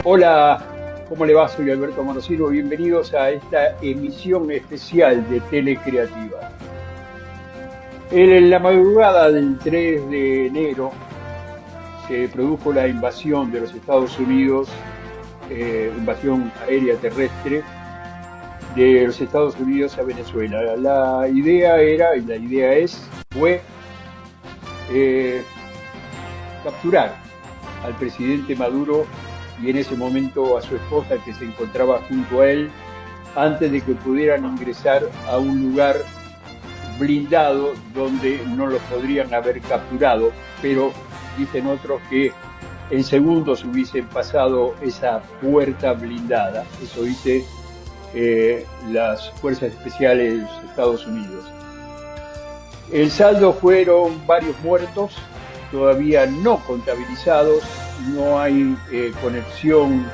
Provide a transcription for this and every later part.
Hola, ¿cómo le va? Soy Alberto Morosino. Bienvenidos a esta emisión especial de Telecreativa. En la madrugada del 3 de enero se produjo la invasión de los Estados Unidos, invasión aérea terrestre de los Estados Unidos a Venezuela. La idea era, y la idea fue eh, capturar al presidente Maduro y en ese momento a su esposa que se encontraba junto a él antes de que pudieran ingresar a un lugar blindado donde no los podrían haber capturado, pero dicen otros que en segundos hubiesen pasado esa puerta blindada. Eso dice las Fuerzas Especiales de los Estados Unidos. El saldo fueron varios muertos, todavía no contabilizados, no hay conexión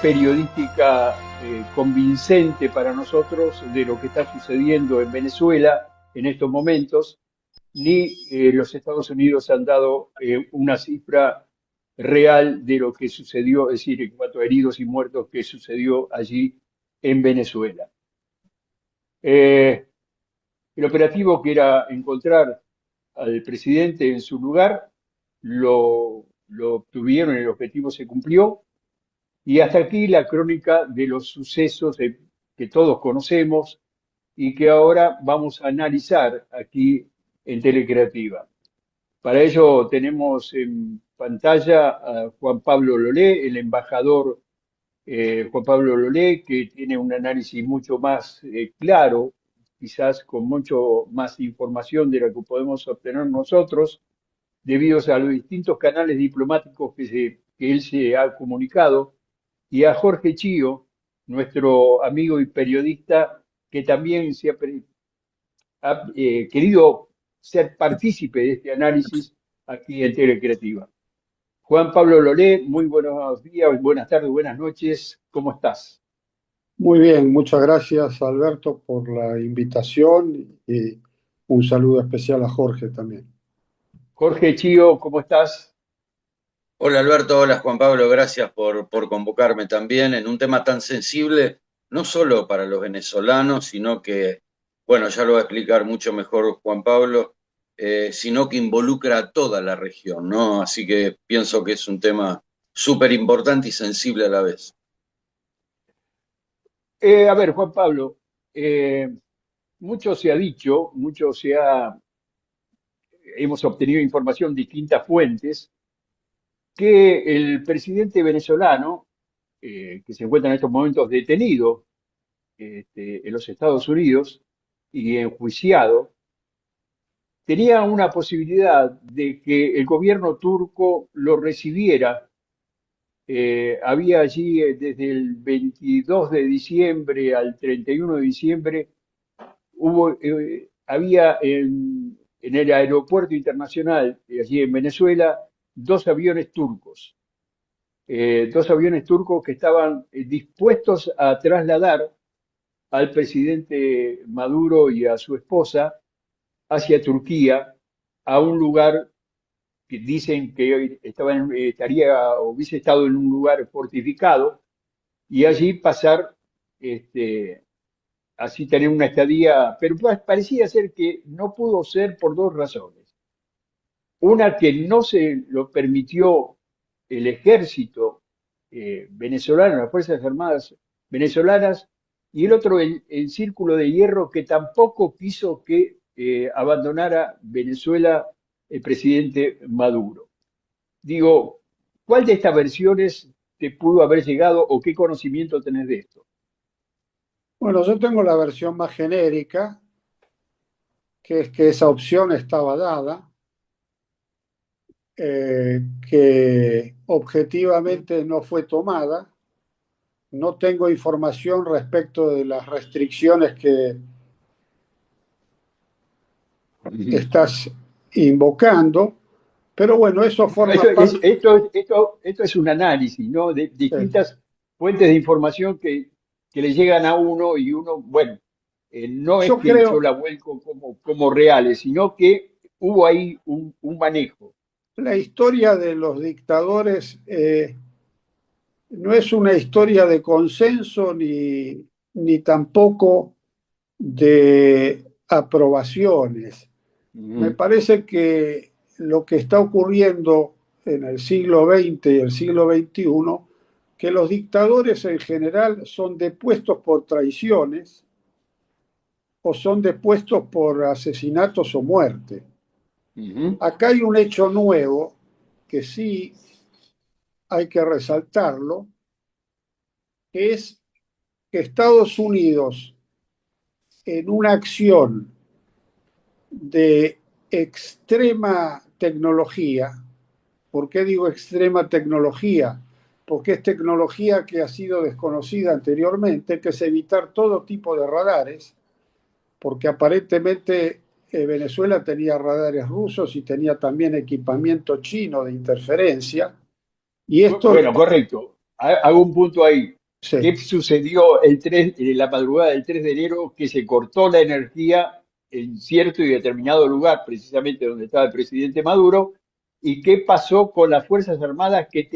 periodística convincente para nosotros de lo que está sucediendo en Venezuela en estos momentos, ni los Estados Unidos han dado una cifra real de lo que sucedió, es decir, en cuanto a heridos y muertos que sucedió allí en Venezuela. El operativo que era encontrar al presidente en su lugar lo obtuvieron, el objetivo se cumplió. Y hasta aquí la crónica de los sucesos que todos conocemos y que ahora vamos a analizar aquí en Telecreativa. Para ello tenemos en pantalla a Juan Pablo Lolé, el embajador Juan Pablo Lolé, que tiene un análisis mucho más claro, quizás con mucho más información de la que podemos obtener nosotros, debido a los distintos canales diplomáticos que él se ha comunicado, y a Jorge Chío, nuestro amigo y periodista, que también ha querido ser partícipe de este análisis aquí en Telecreativa. Juan Pablo Lolé, muy buenos días, buenas tardes, buenas noches, ¿cómo estás? Muy bien, muchas gracias Alberto por la invitación y un saludo especial a Jorge también. Jorge Chío, ¿cómo estás? Hola Alberto, hola Juan Pablo, gracias por convocarme también en un tema tan sensible, no solo para los venezolanos, sino que, bueno, ya lo va a explicar mucho mejor Juan Pablo, sino que involucra a toda la región, ¿no? Así que pienso que es un tema súper importante y sensible a la vez. A ver, Juan Pablo, eh, mucho se ha dicho, hemos obtenido información de distintas fuentes que el presidente venezolano, que se encuentra en estos momentos detenido en los Estados Unidos y enjuiciado, tenía una posibilidad de que el gobierno turco lo recibiera. Había allí desde el 22 de diciembre al 31 de diciembre, había en el aeropuerto internacional, allí en Venezuela, dos aviones turcos que estaban dispuestos a trasladar al presidente Maduro y a su esposa hacia Turquía, a un lugar que dicen que estaría o hubiese estado en un lugar fortificado y allí pasar, este, así tener una estadía, pero parecía ser que no pudo ser por dos razones. Una, que no se lo permitió el ejército venezolano, las Fuerzas Armadas venezolanas, y el otro, el Círculo de Hierro, que tampoco quiso que abandonara Venezuela el presidente Maduro. Digo, ¿cuál de estas versiones te pudo haber llegado o qué conocimiento tenés de esto? Bueno, yo tengo la versión más genérica, que es que esa opción estaba dada, que objetivamente no fue tomada. No tengo información respecto de las restricciones que estás invocando, pero bueno, eso Bueno, esto forma es, parte. esto es un análisis, ¿no? De distintas fuentes de información que le llegan a uno y uno, bueno, no es Yo que yo creo, la vuelco como reales, sino que hubo ahí un manejo. la historia de los dictadores no es una historia de consenso ni tampoco de aprobaciones. Me parece que lo que está ocurriendo en el siglo XX y el siglo XXI, que los dictadores en general son depuestos por traiciones o son depuestos por asesinatos o muerte. Acá hay un hecho nuevo que sí hay que resaltarlo, que es que Estados Unidos, en una acción de extrema tecnología. ¿Por qué digo extrema tecnología? Porque es tecnología que ha sido desconocida anteriormente, que es evitar todo tipo de radares, porque aparentemente Venezuela tenía radares rusos y tenía también equipamiento chino de interferencia. Y esto, Bueno, correcto. Hago un punto ahí. sí. ¿Qué sucedió el 3, en la madrugada del 3 de enero que se cortó la energía en cierto y determinado lugar, precisamente donde estaba el presidente Maduro? ¿Y qué pasó con las Fuerzas Armadas que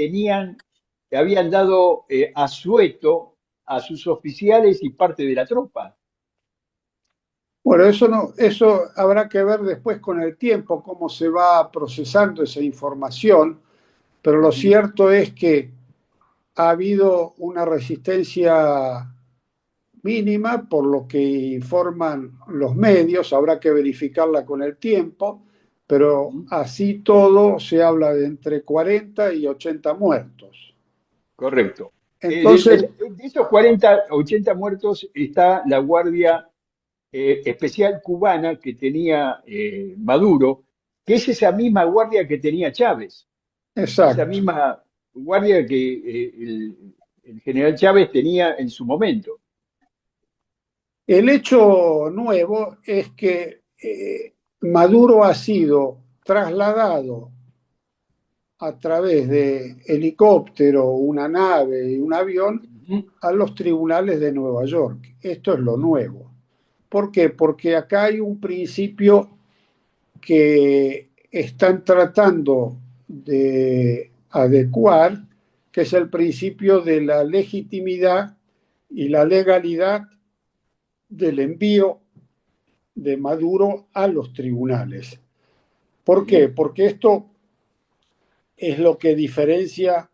habían dado asueto a sus oficiales y parte de la tropa? Bueno, eso no, eso habrá que ver después con el tiempo, cómo se va procesando esa información, pero lo Ujú. cierto es que ha habido una resistencia mínima, por lo que informan los medios, habrá que verificarla con el tiempo, pero Ujú. así todo se habla de entre 40 y 80 muertos. Correcto. Entonces, De esos 40, 80 muertos está la Guardia Especial Cubana que tenía Maduro, que es esa misma guardia que tenía Chávez, esa exacto. misma guardia que el general Chávez tenía en su momento. El hecho nuevo es que Maduro ha sido trasladado a través de helicóptero, una nave y un avión Ujú. a los tribunales de Nueva York. Esto es lo nuevo. ¿Por qué? Porque acá hay un principio que están tratando de adecuar, que es el principio de la legitimidad y la legalidad del envío de Maduro a los tribunales. ¿Por qué? Ujú. Porque esto es lo que diferencia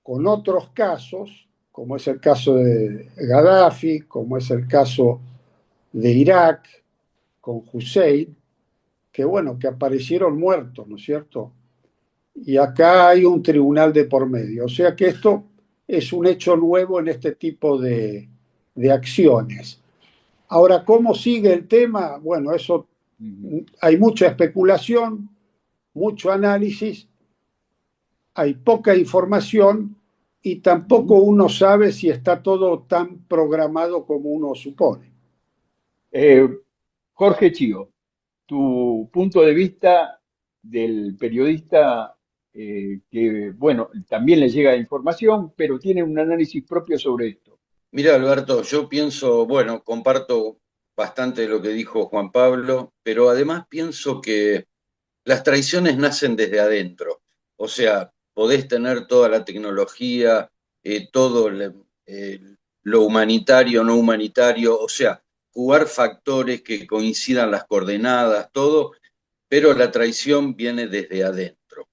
con otros casos, como es el caso de Gaddafi, como es el caso de Irak, con Hussein, que bueno, que aparecieron muertos, ¿no es cierto? Y acá hay un tribunal de por medio. O sea que esto es un hecho nuevo en este tipo de acciones. Ahora, ¿cómo sigue el tema? Bueno, eso Ujú. hay mucha especulación, mucho análisis, hay poca información y tampoco Ujú. uno sabe si está todo tan programado como uno supone. Eh, Jorge Chío, tu punto de vista del periodista que, bueno, también le llega información, pero tiene un análisis propio sobre esto. Mira, Alberto, yo pienso, bueno, comparto bastante de lo que dijo Juan Pablo, pero además pienso que las traiciones nacen desde adentro. O sea, podés tener toda la tecnología, todo eh, lo humanitario, no humanitario, o sea, jugar factores que coincidan las coordenadas, todo, pero la traición viene desde adentro.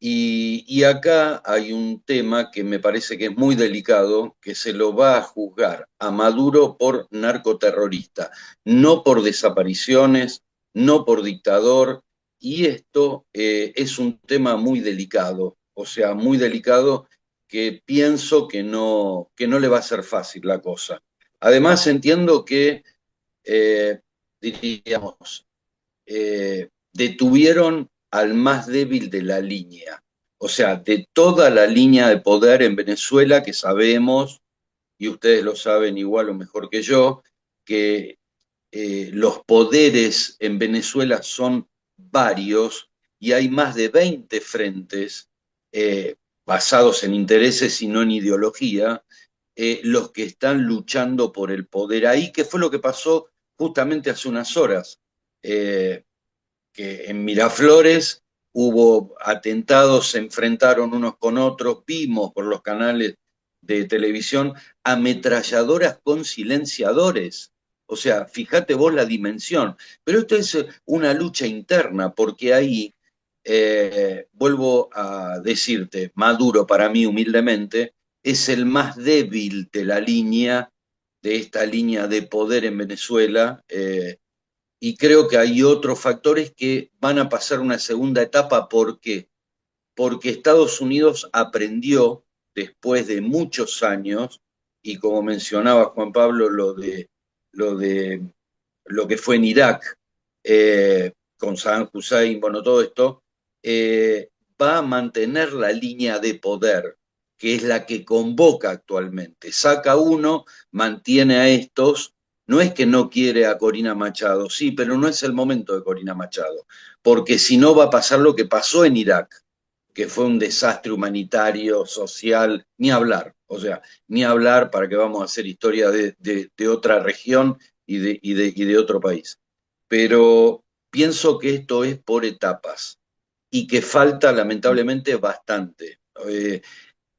Y acá hay un tema que me parece que es muy delicado, que se lo va a juzgar a Maduro por narcoterrorista, no por desapariciones, no por dictador, y esto es un tema muy delicado, o sea, muy delicado que pienso que no le va a ser fácil la cosa. Además, entiendo que, diríamos, detuvieron al más débil de la línea. O sea, de toda la línea de poder en Venezuela que sabemos, y ustedes lo saben igual o mejor que yo, que los poderes en Venezuela son varios y hay más de 20 frentes basados en intereses y no en ideología, los que están luchando por el poder ahí, que fue lo que pasó justamente hace unas horas. Eh, que en Miraflores hubo atentados, se enfrentaron unos con otros, vimos por los canales de televisión ametralladoras con silenciadores. O sea, fíjate vos la dimensión. Pero esto es una lucha interna, porque ahí, vuelvo a decirte, Maduro para mí humildemente es el más débil de la línea, de esta línea de poder en Venezuela, y creo que hay otros factores que van a pasar una segunda etapa. ¿Por qué? Porque Estados Unidos aprendió después de muchos años, y como mencionaba Juan Pablo, lo de lo que fue en Irak, con Saddam Hussein, bueno, todo esto, va a mantener la línea de poder, que es la que convoca actualmente. Saca uno, mantiene a estos. No es que no quiere a Corina Machado, sí, pero no es el momento de Corina Machado, porque si no va a pasar lo que pasó en Irak, que fue un desastre humanitario, social, ni hablar, o sea, ni hablar para que vamos a hacer historia de otra región y de otro país. Pero pienso que esto es por etapas y que falta lamentablemente bastante.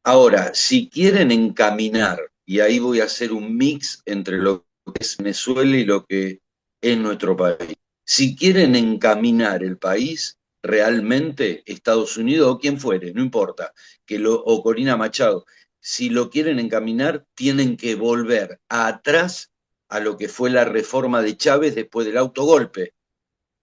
Ahora, si quieren encaminar, y ahí voy a hacer un mix entre lo que es Venezuela y lo que es nuestro país, si quieren encaminar el país, realmente Estados Unidos o quien fuere, no importa, o Corina Machado, si lo quieren encaminar, tienen que volver atrás a lo que fue la reforma de Chávez después del autogolpe,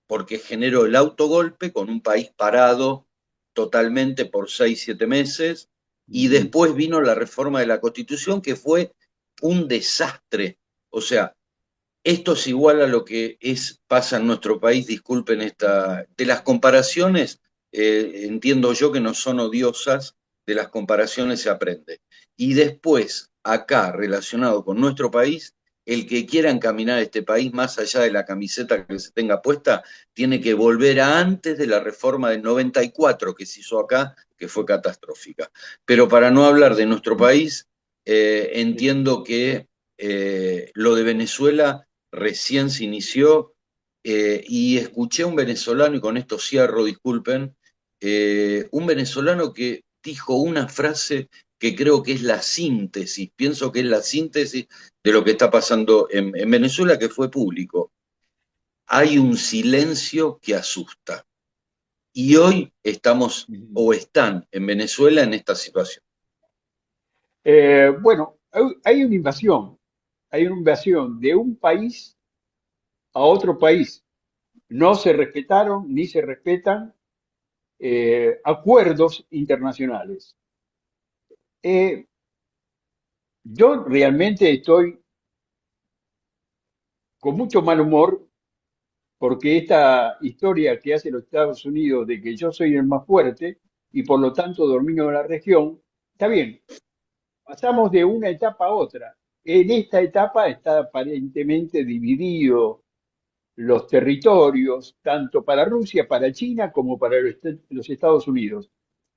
porque generó el autogolpe con un país parado totalmente por 6, 7 meses, y después vino la reforma de la Constitución, que fue un desastre. O sea, esto es igual a lo que pasa en nuestro país, disculpen de las comparaciones, entiendo yo que no son odiosas, de las comparaciones se aprende. Y después, acá, relacionado con nuestro país, el que quiera encaminar este país más allá de la camiseta que se tenga puesta, tiene que volver a antes de la reforma del 94 que se hizo acá, que fue catastrófica. Pero para no hablar de nuestro país, entiendo que lo de Venezuela recién se inició, y escuché a un venezolano, y con esto cierro, disculpen, un venezolano que dijo una frase que creo que es la síntesis, pienso que es la síntesis de lo que está pasando en Venezuela, que fue público. Hay un silencio que asusta. Y hoy estamos o están en Venezuela en esta situación. Bueno, hay una invasión de un país a otro país. No se respetaron ni se respetan acuerdos internacionales. Eh, yo realmente estoy con mucho mal humor porque esta historia que hace los Estados Unidos de que yo soy el más fuerte y por lo tanto domino la región, está bien, pasamos de una etapa a otra. En esta etapa está aparentemente dividido los territorios, tanto para Rusia, para China, como para los Estados Unidos.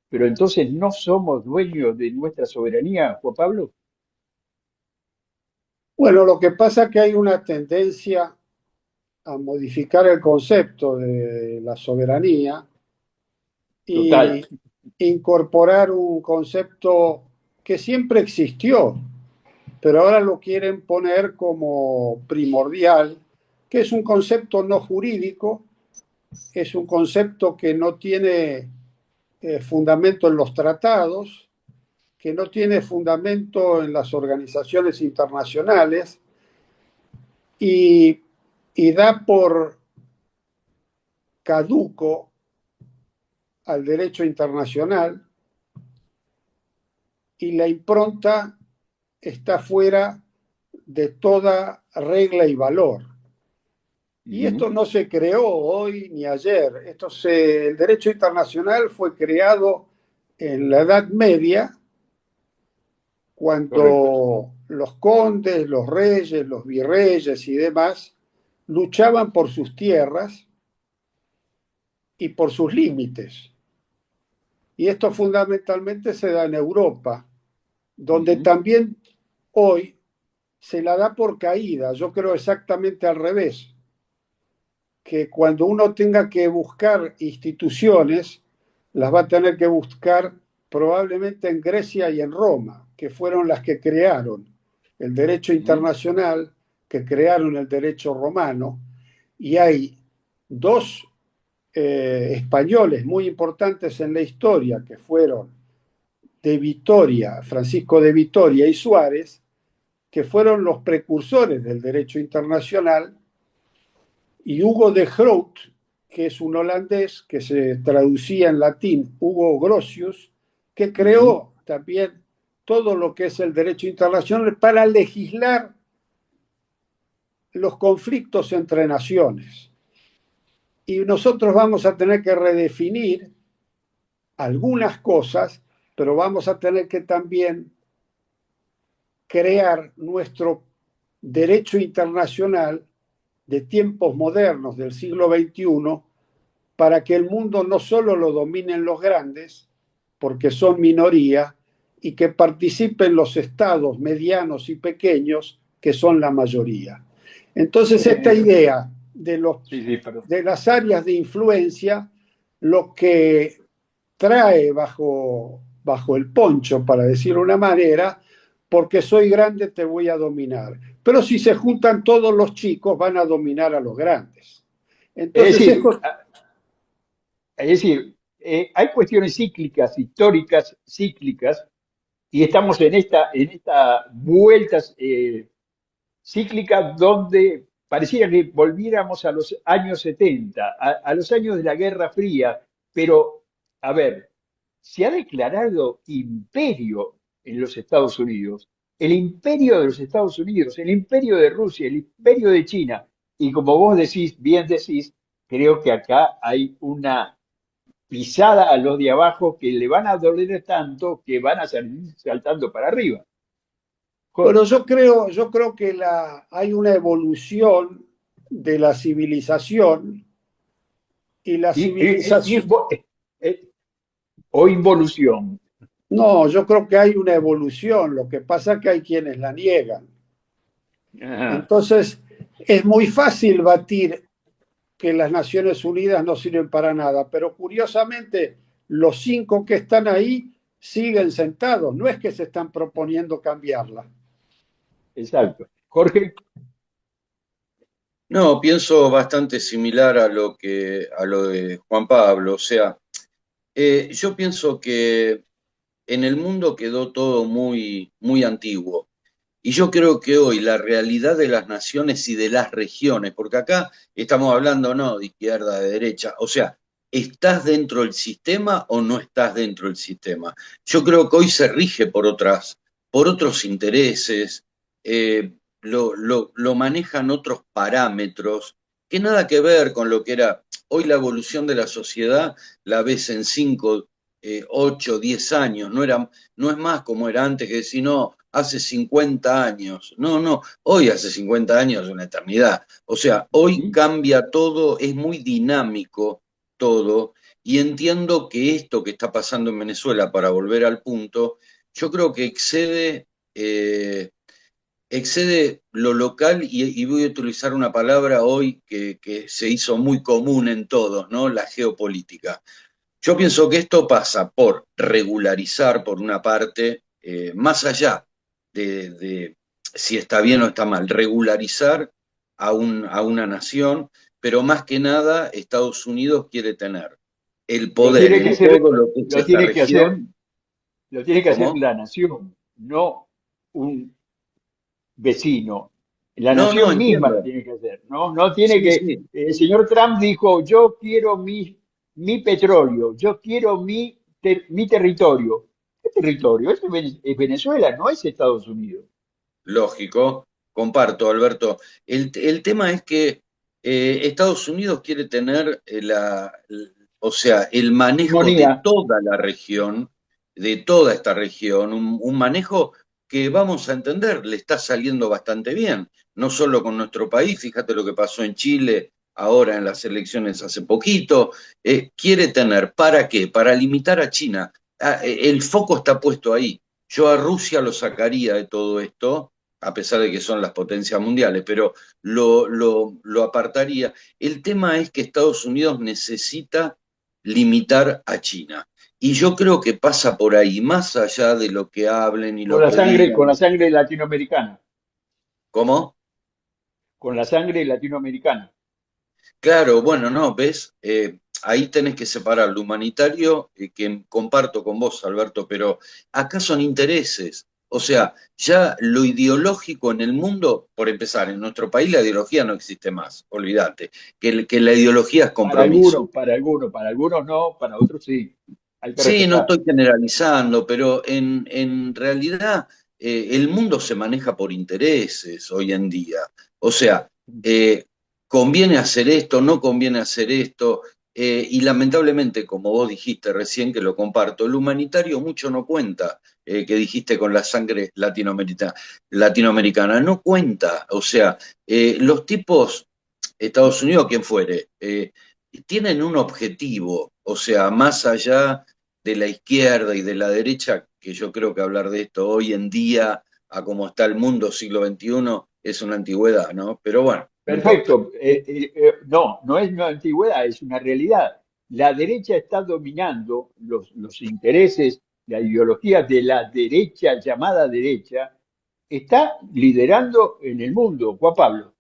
Pero entonces no somos dueños de nuestra soberanía, Juan Pablo. Bueno, lo que pasa es que hay una tendencia a modificar el concepto de la soberanía Total. y incorporar un concepto que siempre existió, pero ahora lo quieren poner como primordial, que es un concepto no jurídico, es un concepto que no tiene fundamento en los tratados, que no tiene fundamento en las organizaciones internacionales y, y da por caduco al derecho internacional, y la impronta está fuera de toda regla y valor. Y esto no se creó hoy ni ayer. El derecho internacional fue creado en la Edad Media, Correcto. cuando los condes, los reyes, los virreyes y demás luchaban por sus tierras y por sus límites. Y esto fundamentalmente se da en Europa, donde también hoy se la da por caída. Yo creo exactamente al revés, que cuando uno tenga que buscar instituciones, las va a tener que buscar probablemente en Grecia y en Roma, que fueron las que crearon el derecho internacional, que crearon el derecho romano, y hay dos españoles muy importantes en la historia, que fueron de Vitoria, Francisco de Vitoria y Suárez, que fueron los precursores del derecho internacional, y Hugo de Groot, que es un holandés que se traducía en latín Hugo Grotius, que creó también todo lo que es el derecho internacional para legislar los conflictos entre naciones. Y nosotros vamos a tener que redefinir algunas cosas, pero vamos a tener que también crear nuestro derecho internacional de tiempos modernos del siglo XXI para que el mundo no solo lo dominen los grandes, porque son minoría, y que participen los estados medianos y pequeños, que son la mayoría. Entonces, esta idea de las áreas de influencia, lo que trae bajo el poncho, para decir una manera, porque soy grande te voy a dominar. Pero si se juntan todos los chicos, van a dominar a los grandes. Entonces, es decir, hay cuestiones cíclicas, históricas, cíclicas, y estamos en esta vuelta cíclica donde parecía que volviéramos a los años 70, a los años de la Guerra Fría, pero, a ver, se ha declarado imperio en los Estados Unidos, el imperio de los Estados Unidos, el imperio de Rusia, el imperio de China, y como vos decís, bien decís, creo que acá hay una pisada a los de abajo que le van a doler tanto que van a salir saltando para arriba. Bueno, yo creo que hay una evolución de la civilización y la civilización... O involución. No, yo creo que hay una evolución, lo que pasa es que hay quienes la niegan. Ajá. Entonces, es muy fácil batir que las Naciones Unidas no sirven para nada, pero curiosamente los 5 que están ahí siguen sentados, no es que se están proponiendo cambiarla. Exacto. Jorge. No, pienso bastante similar a lo de Juan Pablo. O sea, yo pienso que en el mundo quedó todo muy, muy antiguo. Y yo creo que hoy la realidad de las naciones y de las regiones, porque acá estamos hablando no de izquierda, de derecha, o sea, ¿estás dentro del sistema o no estás dentro del sistema? Yo creo que hoy se rige por otros intereses, lo manejan otros parámetros, que nada que ver con lo que era hoy la evolución de la sociedad, la ves en 5, 8, 10 años, no es más como era antes, que decir, no, hace 50 años. No, no, hoy hace 50 años es una eternidad. O sea, hoy cambia todo, es muy dinámico todo, y entiendo que esto que está pasando en Venezuela, para volver al punto, yo creo que excede lo local, y voy a utilizar una palabra hoy que se hizo muy común en todos, ¿no? La geopolítica. Yo pienso que esto pasa por regularizar, por una parte, más allá de si está bien o está mal, regularizar a una nación, pero más que nada Estados Unidos quiere tener el Lo poder tiene que en hacer, todo lo que es lo esta tiene que hacer, región. lo tiene que hacer ¿Cómo? la nación, no un vecino. La No, no, nación misma lo entiendo. tiene que hacer, ¿no? No tiene Sí, que. sí. El señor Trump dijo: yo quiero mi petróleo, yo quiero mi territorio. ¿Qué territorio? Es Venezuela, no es Estados Unidos. Lógico, comparto, Alberto. El tema es que Estados Unidos quiere tener o sea, el manejo de Hegemonía. toda la región, de toda esta región, un manejo que vamos a entender, le está saliendo bastante bien, no solo con nuestro país, fíjate lo que pasó en Chile ahora en las elecciones hace poquito, quiere tener, ¿para qué? Para limitar a China. El foco está puesto ahí. Yo a Rusia lo sacaría de todo esto, a pesar de que son las potencias mundiales, pero lo apartaría. El tema es que Estados Unidos necesita limitar a China. Y yo creo que pasa por ahí, más allá de lo que hablen y Con lo la que sangre, con la digan. sangre latinoamericana, ¿Cómo? con la sangre latinoamericana. Claro, bueno, no, ves, ahí tenés que separar lo humanitario, que comparto con vos, Alberto, pero acá son intereses. O sea, ya lo ideológico en el mundo, por empezar, en nuestro país la ideología no existe más, olvídate, que la ideología es compromiso. Para algunos no, para otros sí. Hay que Sí, no respetar. estoy generalizando, pero en realidad el mundo se maneja por intereses hoy en día. O sea, eh, conviene hacer esto, no conviene hacer esto, y lamentablemente, como vos dijiste recién, que lo comparto, el humanitario mucho no cuenta, que dijiste con la sangre latinoamericana, no cuenta. O sea, los tipos, Estados Unidos, quien fuere, tienen un objetivo, o sea, más allá de la izquierda y de la derecha, que yo creo que hablar de esto hoy en día, a cómo está el mundo siglo XXI, es una antigüedad, ¿no? Pero bueno, no importa. Perfecto. No, no es una antigüedad, es una realidad. La derecha está dominando los intereses, la ideología de la derecha, llamada derecha, está liderando en el mundo, Juan Pablo.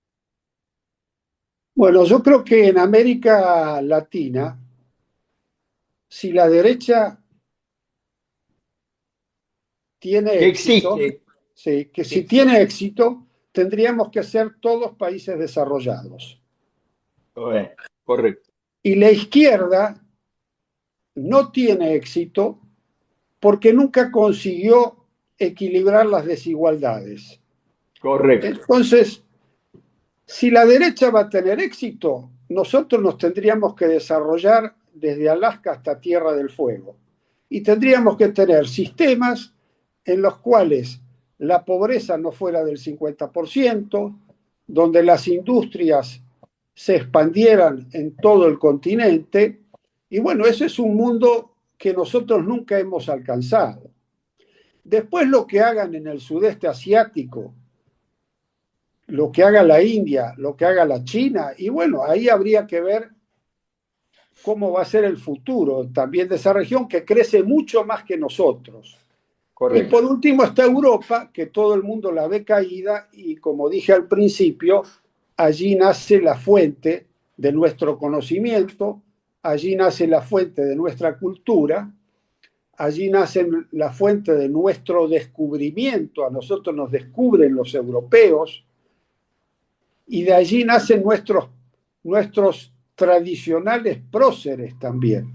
Bueno, yo creo que en América Latina, si la derecha tiene Que éxito, existe, sí, que que si tiene existe. éxito, tendríamos que ser todos países desarrollados. Correcto, Y la izquierda no tiene éxito porque nunca consiguió equilibrar las desigualdades. correcto. Entonces, si la derecha va a tener éxito, nosotros nos tendríamos que desarrollar desde Alaska hasta Tierra del Fuego. Y tendríamos que tener sistemas en los cuales la pobreza no fuera del 50%, donde las industrias se expandieran en todo el continente. Y bueno, ese es un mundo que nosotros nunca hemos alcanzado. Después lo que hagan en el sudeste asiático, lo que haga la India, lo que haga la China, y bueno, ahí habría que ver cómo va a ser el futuro también de esa región que crece mucho más que nosotros. Y Correcto. por último está Europa, que todo el mundo la ve caída y como dije al principio, allí nace la fuente de nuestro conocimiento, allí nace la fuente de nuestra cultura, allí nace la fuente de nuestro descubrimiento, a nosotros nos descubren los europeos, y de allí nacen nuestros tradicionales próceres también.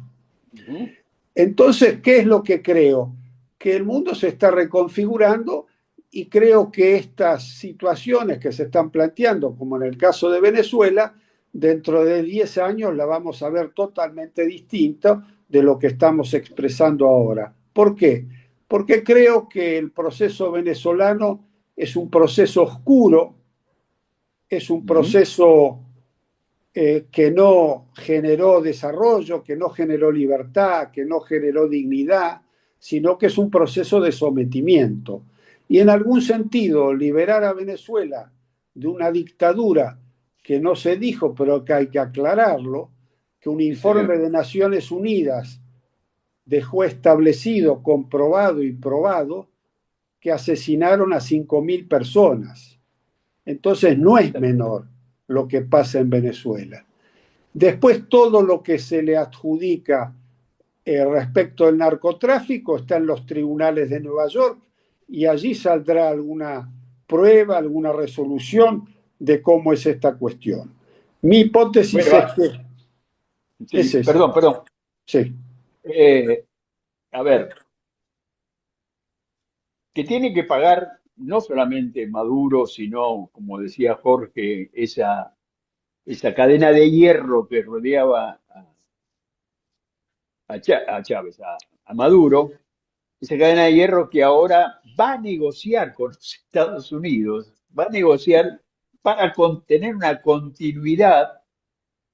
Ujú. Entonces, ¿qué es lo que creo? Que el mundo se está reconfigurando y creo que estas situaciones que se están planteando, como en el caso de Venezuela, dentro de 10 años la vamos a ver totalmente distinta de lo que estamos expresando ahora. ¿Por qué? Porque creo que el proceso venezolano es un proceso oscuro, es un Ujú. proceso que no generó desarrollo, que no generó libertad, que no generó dignidad, sino que es un proceso de sometimiento. Y en algún sentido, liberar a Venezuela de una dictadura que no se dijo, pero que hay que aclararlo, que un Sí, informe señor. de Naciones Unidas dejó establecido, comprobado y probado que asesinaron a 5.000 personas. Entonces no es menor lo que pasa en Venezuela. Después todo lo que se le adjudica respecto al narcotráfico está en los tribunales de Nueva York y allí saldrá alguna prueba, alguna resolución de cómo es esta cuestión. Mi hipótesis Bueno, es que sí, es esa. perdón, perdón. Sí, Eh, a ver, que tiene que pagar no solamente Maduro, sino, como decía Jorge, esa cadena de hierro que rodeaba a Chávez, a Maduro, esa cadena de hierro que ahora va a negociar con los Estados Unidos, va a negociar para tener una continuidad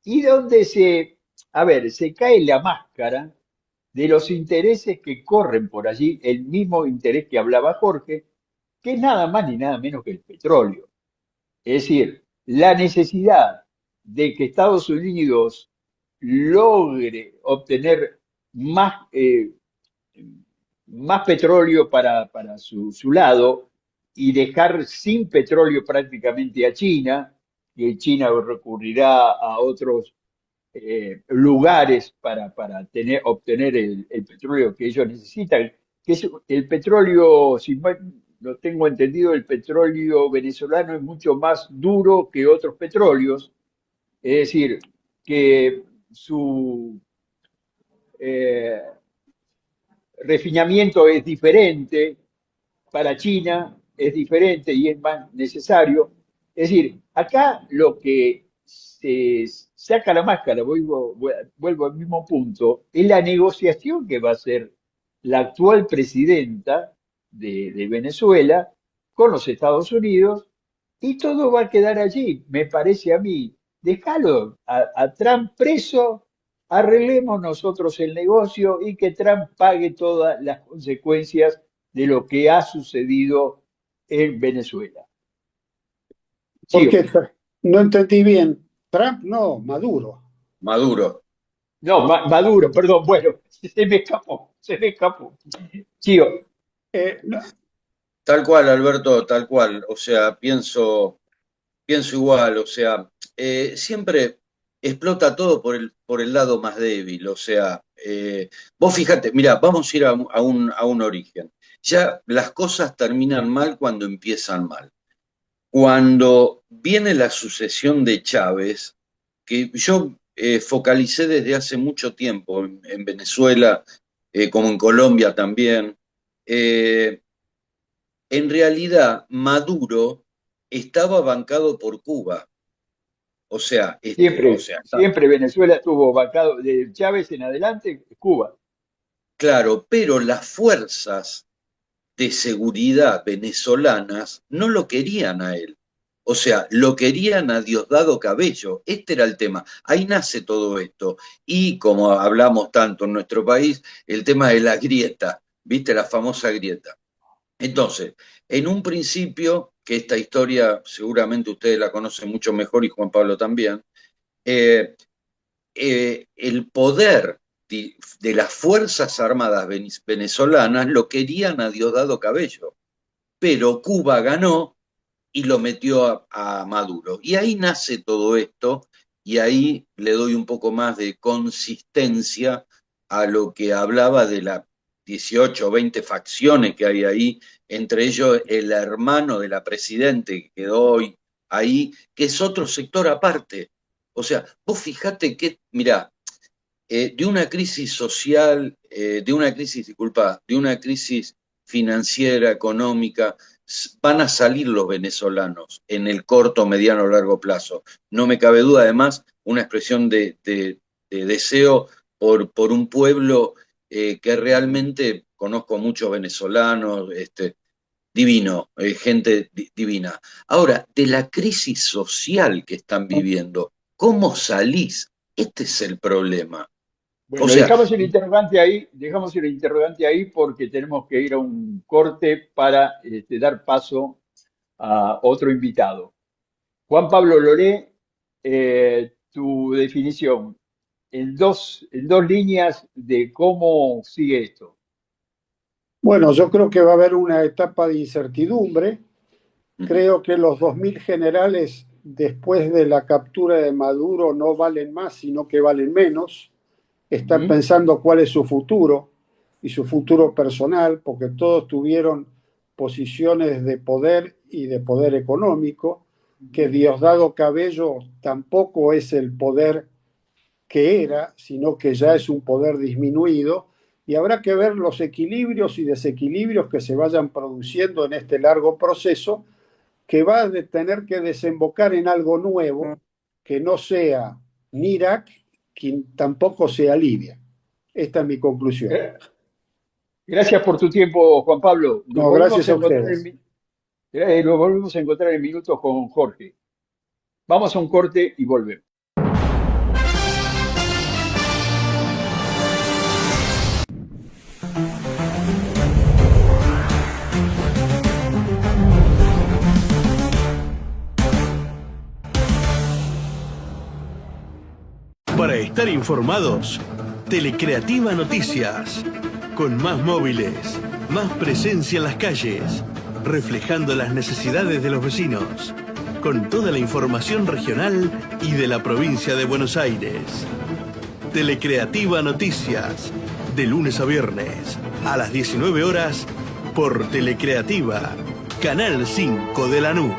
y donde a ver, se cae la máscara de los intereses que corren por allí, el mismo interés que hablaba Jorge, que es nada más ni nada menos que el petróleo. Es decir, la necesidad de que Estados Unidos logre obtener más petróleo para su lado y dejar sin petróleo prácticamente a China, que China recurrirá a otros lugares para obtener el petróleo que ellos necesitan, que es el petróleo, si mal no tengo entendido, el petróleo venezolano es mucho más duro que otros petróleos, es decir, que su eh, refinamiento es diferente, para China es diferente y es más necesario. Es decir, acá lo que se saca la máscara, vuelvo al mismo punto, es la negociación que va a hacer la actual presidenta de Venezuela con los Estados Unidos y todo va a quedar allí, me parece a mí. Déjalo a Trump preso, arreglemos nosotros el negocio y que Trump pague todas las consecuencias de lo que ha sucedido en Venezuela. Porque no entendí bien. Trump no, Maduro. Maduro. No, Maduro, perdón, bueno, se me escapó. Chío. No. Tal cual, Alberto, tal cual. O sea, pienso igual, o sea, siempre explota todo por el lado más débil. O sea, vos fíjate, mira, vamos a ir a un origen. Ya las cosas terminan mal cuando empiezan mal. Cuando viene la sucesión de Chávez, que yo focalicé desde hace mucho tiempo en Venezuela, como en Colombia también, en realidad Maduro estaba bancado por Cuba. O sea, Siempre Venezuela estuvo bancado de Chávez en adelante, Cuba. Claro, pero las fuerzas de seguridad venezolanas no lo querían a él. O sea, lo querían a Diosdado Cabello. Este era el tema. Ahí nace todo esto. Y como hablamos tanto en nuestro país, el tema de la grieta, ¿viste? La famosa grieta. Entonces, en un principio, que esta historia seguramente ustedes la conocen mucho mejor y Juan Pablo también, el poder de las Fuerzas Armadas venezolanas lo querían a Diosdado Cabello, pero Cuba ganó y lo metió a Maduro. Y ahí nace todo esto, y ahí le doy un poco más de consistencia a lo que hablaba de las 18 o 20 facciones que hay ahí, entre ellos el hermano de la presidente que quedó hoy ahí, que es otro sector aparte. O sea, vos fijate que, mirá, de una crisis social, de una crisis financiera, económica, van a salir los venezolanos en el corto, mediano o largo plazo. No me cabe duda, además, una expresión de deseo por un pueblo que realmente conozco muchos venezolanos, divino, gente divina. Ahora, de la crisis social que están viviendo, ¿cómo salís? Este es el problema. Bueno, O sea, dejamos el interrogante ahí porque tenemos que ir a un corte para dar paso a otro invitado. Juan Pablo Loré, tu definición en dos líneas de cómo sigue esto. Bueno, yo creo que va a haber una etapa de incertidumbre. Creo que los 2.000 generales después de la captura de Maduro no valen más, sino que valen menos. Están pensando cuál es su futuro y su futuro personal, porque todos tuvieron posiciones de poder y de poder económico, que Diosdado Cabello tampoco es el poder que era, sino que ya es un poder disminuido, y habrá que ver los equilibrios y desequilibrios que se vayan produciendo en este largo proceso, que va a tener que desembocar en algo nuevo, que no sea ni Irak, que tampoco sea Libia. Esta es mi conclusión. Gracias por tu tiempo, Juan Pablo. No, gracias a ustedes. Nos volvemos a encontrar en minutos con Jorge. Vamos a un corte y volvemos. Para estar informados, Telecreativa Noticias, con más móviles, más presencia en las calles, reflejando las necesidades de los vecinos, con toda la información regional y de la provincia de Buenos Aires. Telecreativa Noticias, de lunes a viernes, a las 19 horas, por Telecreativa, Canal 5 de Lanús.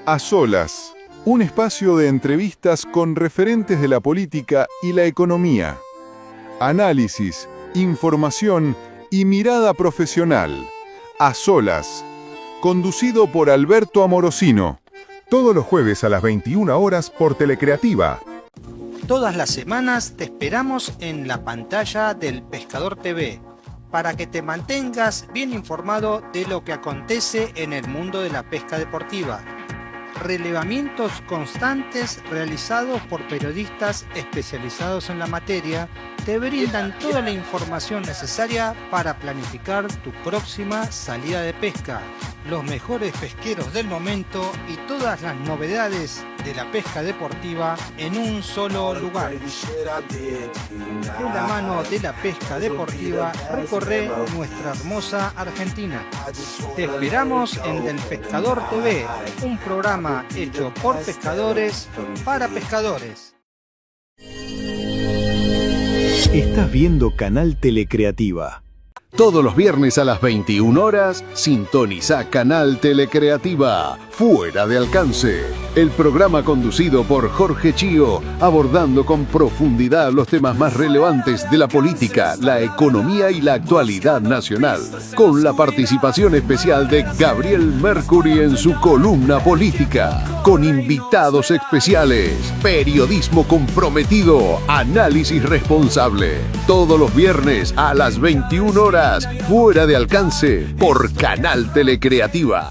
A Solas, un espacio de entrevistas con referentes de la política y la economía. Análisis, información y mirada profesional. A Solas, conducido por Alberto Amorosino. Todos los jueves a las 21 horas por Telecreativa. Todas las semanas te esperamos en la pantalla del Pescador TV para que te mantengas bien informado de lo que acontece en el mundo de la pesca deportiva. Relevamientos constantes realizados por periodistas especializados en la materia te brindan toda la información necesaria para planificar tu próxima salida de pesca, los mejores pesqueros del momento y todas las novedades de la pesca deportiva en un solo lugar. De la mano de la pesca deportiva, recorre nuestra hermosa Argentina. Te esperamos en Del Pescador TV, un programa hecho por pescadores para pescadores. Estás viendo Canal Telecreativa. Todos los viernes a las 21 horas, sintoniza Canal Telecreativa, Fuera de Alcance. El programa conducido por Jorge Chío, abordando con profundidad los temas más relevantes de la política, la economía y la actualidad nacional. Con la participación especial de Gabriel Mercury en su columna política. Con invitados especiales, periodismo comprometido, análisis responsable. Todos los viernes a las 21 horas, Fuera de Alcance, por Canal Telecreativa.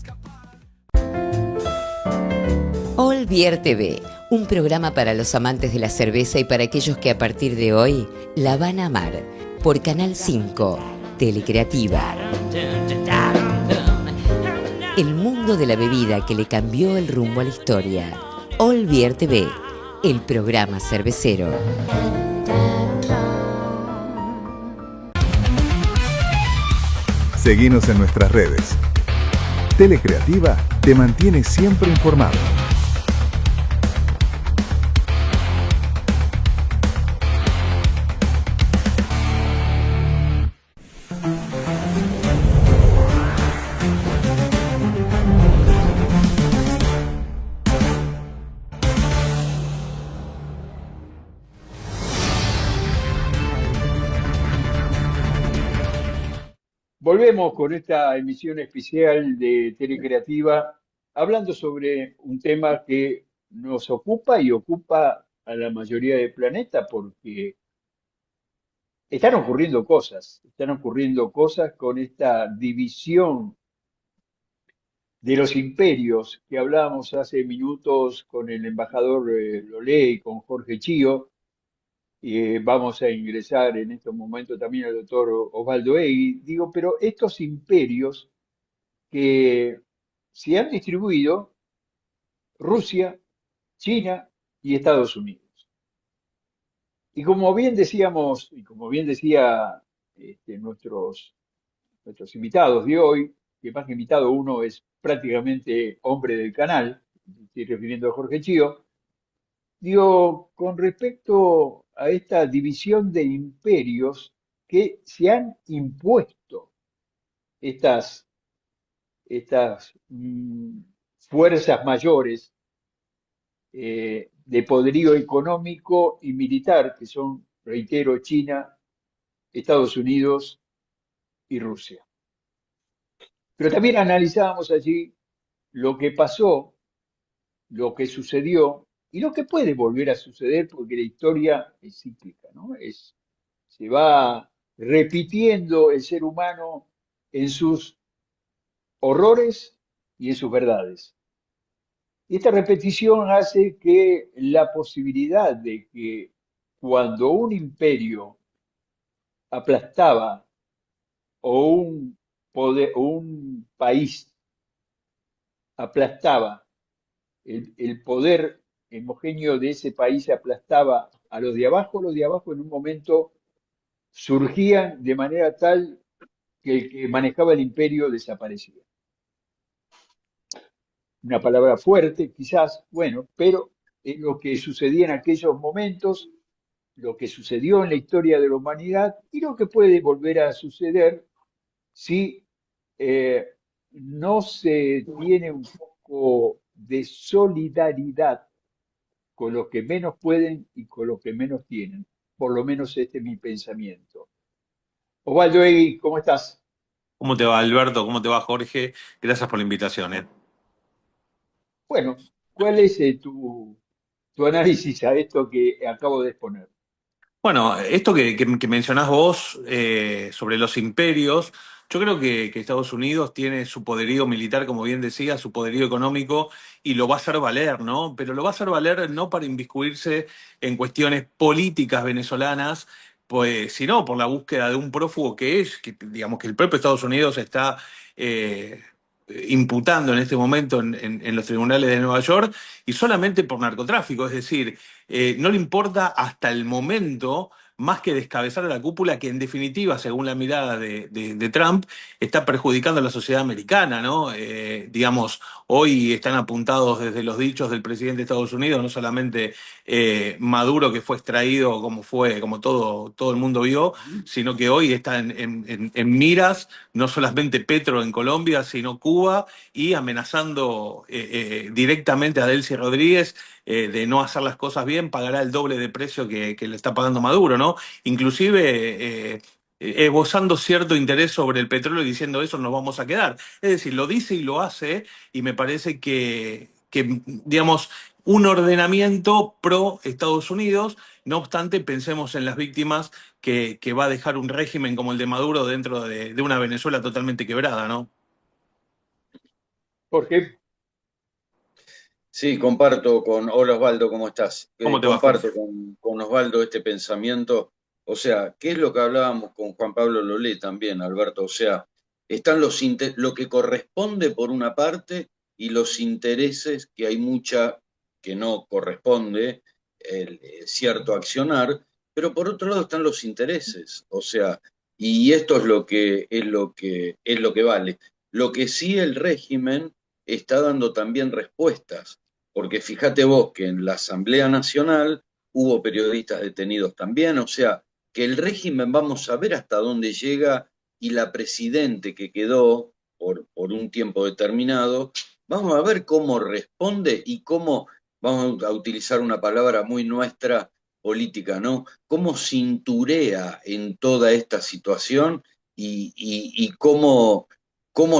Olvier TV, un programa para los amantes de la cerveza y para aquellos que a partir de hoy la van a amar, por Canal 5, Telecreativa. El mundo de la bebida que le cambió el rumbo a la historia. Olvier TV, el programa cervecero. Seguinos en nuestras redes. Telecreativa te mantiene siempre informado. Volvemos con esta emisión especial de Telecreativa, hablando sobre un tema que nos ocupa y ocupa a la mayoría del planeta, porque están ocurriendo cosas con esta división de los imperios que hablábamos hace minutos con el embajador Lolé y con Jorge Chío. Vamos a ingresar en estos momentos también al doctor Osvaldo Egui. Digo, pero estos imperios que se han distribuido, Rusia, China y Estados Unidos. Y como bien decíamos, y como bien decía nuestros invitados de hoy, que más que invitado uno es prácticamente hombre del canal, estoy refiriendo a Jorge Chío, digo, con respecto a esta división de imperios que se han impuesto estas fuerzas mayores de poderío económico y militar, que son, reitero, China, Estados Unidos y Rusia. Pero también analizábamos allí lo que pasó, lo que sucedió y lo que puede volver a suceder, porque la historia es cíclica, ¿no? Se va repitiendo el ser humano en sus horrores y en sus verdades. Y esta repetición hace que la posibilidad de que cuando un imperio aplastaba o un país aplastaba el poder homogéneo de ese país aplastaba a los de abajo en un momento surgían de manera tal que el que manejaba el imperio desaparecía. Una palabra fuerte, quizás, bueno, pero es lo que sucedía en aquellos momentos, lo que sucedió en la historia de la humanidad y lo que puede volver a suceder si eh, no se tiene un poco de solidaridad con los que menos pueden y con los que menos tienen. Por lo menos este es mi pensamiento. Osvaldo Egui, ¿cómo estás? ¿Cómo te va, Alberto? ¿Cómo te va, Jorge? Gracias por la invitación, ¿eh? Bueno, ¿cuál es tu análisis a esto que acabo de exponer? Bueno, esto que mencionás vos sobre los imperios, yo creo que Estados Unidos tiene su poderío militar, como bien decía, su poderío económico, y lo va a hacer valer, ¿no? Pero lo va a hacer valer no para inmiscuirse en cuestiones políticas venezolanas, pues, sino por la búsqueda de un prófugo que digamos, que el propio Estados Unidos está eh, imputando en este momento en los tribunales de Nueva York, y solamente por narcotráfico, es decir, no le importa hasta el momento más que descabezar a la cúpula que en definitiva, según la mirada de Trump, está perjudicando a la sociedad americana, ¿no? Digamos, hoy están apuntados desde los dichos del presidente de Estados Unidos, no solamente Maduro, que fue extraído como todo el mundo vio, sino que hoy está en miras no solamente Petro en Colombia, sino Cuba, y amenazando directamente a Delcy Rodríguez de no hacer las cosas bien, pagará el doble de precio que le está pagando Maduro, ¿no? Inclusive esbozando cierto interés sobre el petróleo y diciendo eso nos vamos a quedar. Es decir, lo dice y lo hace, y me parece digamos, un ordenamiento pro Estados Unidos. No obstante, pensemos en las víctimas que va a dejar un régimen como el de Maduro dentro de una Venezuela totalmente quebrada, ¿no? Jorge, Sí, comparto con... Hola Osvaldo, ¿cómo estás? ¿Cómo te va, Jorge? Comparto con Osvaldo este pensamiento. O sea, ¿qué es lo que hablábamos con Juan Pablo Lolé también, Alberto? O sea, están lo que corresponde por una parte y los intereses, que hay mucha que no corresponde, cierto accionar, pero por otro lado están los intereses. O sea, y esto es lo que vale. Lo que sí el régimen está dando también respuestas. Porque fíjate vos que en la Asamblea Nacional hubo periodistas detenidos también, o sea, que el régimen vamos a ver hasta dónde llega y la presidente que quedó por un tiempo determinado, vamos a ver cómo responde y cómo, vamos a utilizar una palabra muy nuestra política, ¿no? Cómo cinturea en toda esta situación y cómo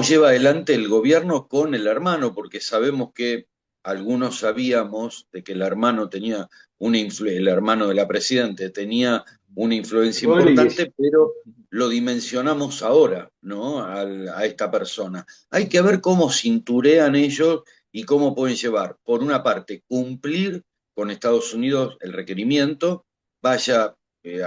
lleva adelante el gobierno con el hermano, porque sabemos que algunos sabíamos de que el hermano tenía el hermano de la presidente tenía una influencia Rodríguez. importante, pero lo dimensionamos ahora, ¿no? A esta persona. Hay que ver cómo cinturean ellos y cómo pueden llevar, por una parte, cumplir con Estados Unidos el requerimiento, vaya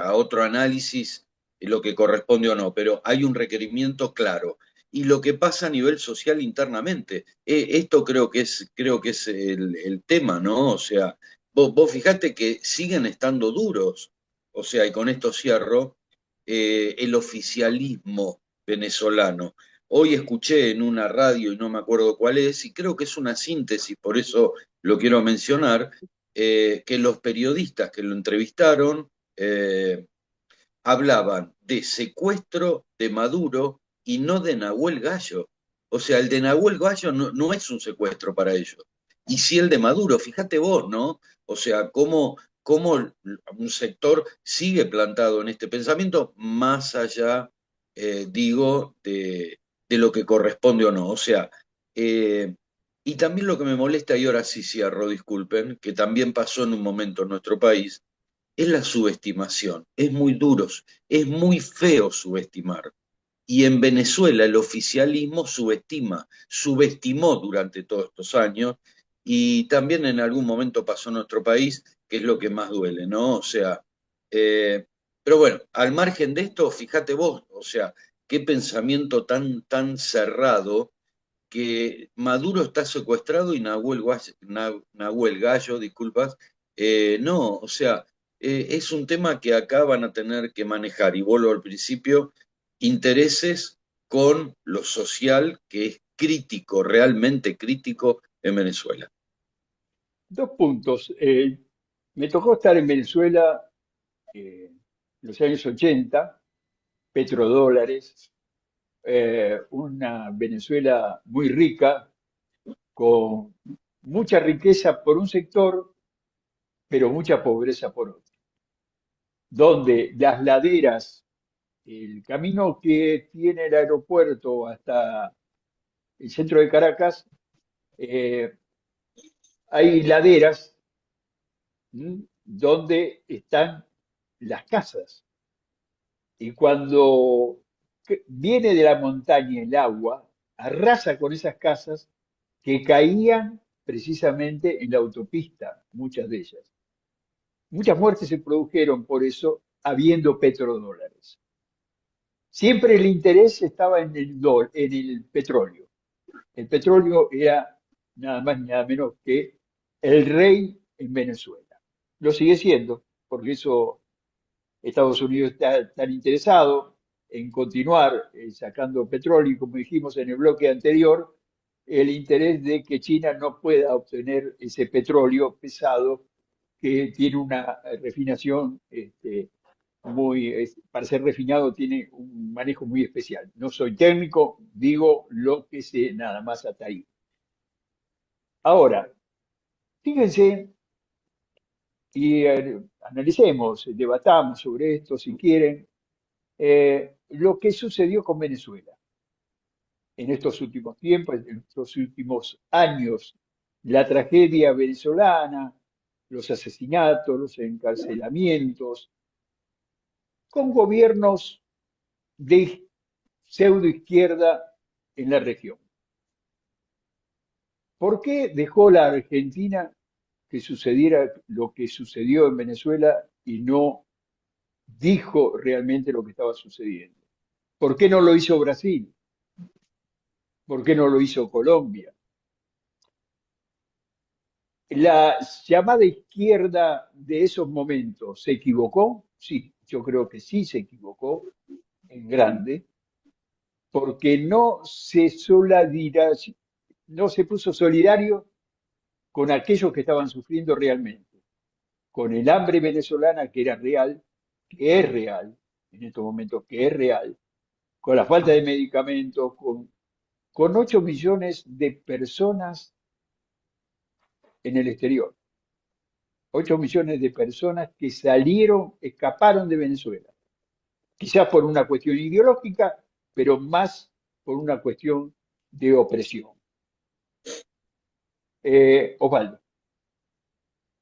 a otro análisis lo que corresponde o no, pero hay un requerimiento claro y lo que pasa a nivel social internamente. Esto creo que es el tema, ¿no? O sea, vos fijate que siguen estando duros, o sea, y con esto cierro, el oficialismo venezolano. Hoy escuché en una radio, y no me acuerdo cuál es, y creo que es una síntesis, por eso lo quiero mencionar, que los periodistas que lo entrevistaron hablaban de secuestro de Maduro y no de Nahuel Gallo. O sea, el de Nahuel Gallo no es un secuestro para ellos. Y si el de Maduro, fíjate vos, ¿no? O sea, cómo un sector sigue plantado en este pensamiento, más allá, digo, de lo que corresponde o no. O sea, y también lo que me molesta, y ahora sí cierro, disculpen, que también pasó en un momento en nuestro país, es la subestimación. Es muy duro, es muy feo subestimar. Y en Venezuela el oficialismo subestimó durante todos estos años y también en algún momento pasó en nuestro país, que es lo que más duele, ¿no? O sea, eh, pero bueno, al margen de esto, fíjate vos, o sea, qué pensamiento tan cerrado que Maduro está secuestrado y Nahuel Gallo, disculpas, no, o sea, es un tema que acá van a tener que manejar, y vuelvo al principio, intereses con lo social, que es crítico, realmente crítico en Venezuela. Dos puntos. Me tocó estar en Venezuela en los años 80, petrodólares, una Venezuela muy rica, con mucha riqueza por un sector, pero mucha pobreza por otro, donde las laderas, el camino que tiene el aeropuerto hasta el centro de Caracas, eh, hay laderas donde están las casas. Y cuando viene de la montaña el agua, arrasa con esas casas que caían precisamente en la autopista, muchas de ellas. Muchas muertes se produjeron por eso, habiendo petrodólares. Siempre el interés estaba en en el petróleo. El petróleo era nada más ni nada menos que el rey en Venezuela. Lo sigue siendo, porque eso Estados Unidos está tan interesado en continuar sacando petróleo, y como dijimos en el bloque anterior, el interés de que China no pueda obtener ese petróleo pesado que tiene una refinación para ser refinado tiene un manejo muy especial. No soy técnico, digo lo que sé nada más hasta ahí. Ahora, fíjense y analicemos, debatamos sobre esto si quieren, lo que sucedió con Venezuela en estos últimos tiempos, en estos últimos años, la tragedia venezolana, los asesinatos, los encarcelamientos, con gobiernos de pseudo izquierda en la región. ¿Por qué dejó la Argentina que sucediera lo que sucedió en Venezuela y no dijo realmente lo que estaba sucediendo? ¿Por qué no lo hizo Brasil? ¿Por qué no lo hizo Colombia? ¿La llamada izquierda de esos momentos se equivocó? Sí, yo creo que sí se equivocó en grande, porque no se puso solidario con aquellos que estaban sufriendo realmente, con el hambre venezolana que era real, que es real, en estos momentos que es real, con la falta de medicamentos, con 8 millones de personas en el exterior. 8 millones de personas que escaparon de Venezuela. Quizás por una cuestión ideológica, pero más por una cuestión de opresión. Osvaldo.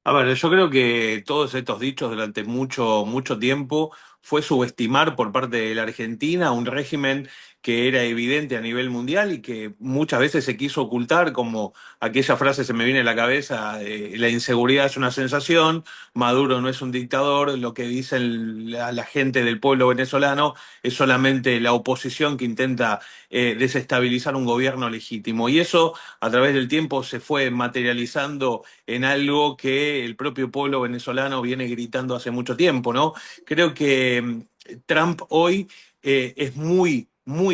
A ver, yo creo que todos estos dichos durante mucho tiempo fue subestimar por parte de la Argentina un régimen que era evidente a nivel mundial y que muchas veces se quiso ocultar, como aquella frase se me viene a la cabeza, la inseguridad es una sensación, Maduro no es un dictador, lo que dice la gente del pueblo venezolano es solamente la oposición que intenta desestabilizar un gobierno legítimo. Y eso a través del tiempo se fue materializando en algo que el propio pueblo venezolano viene gritando hace mucho tiempo, ¿no? Creo que Trump hoy es muy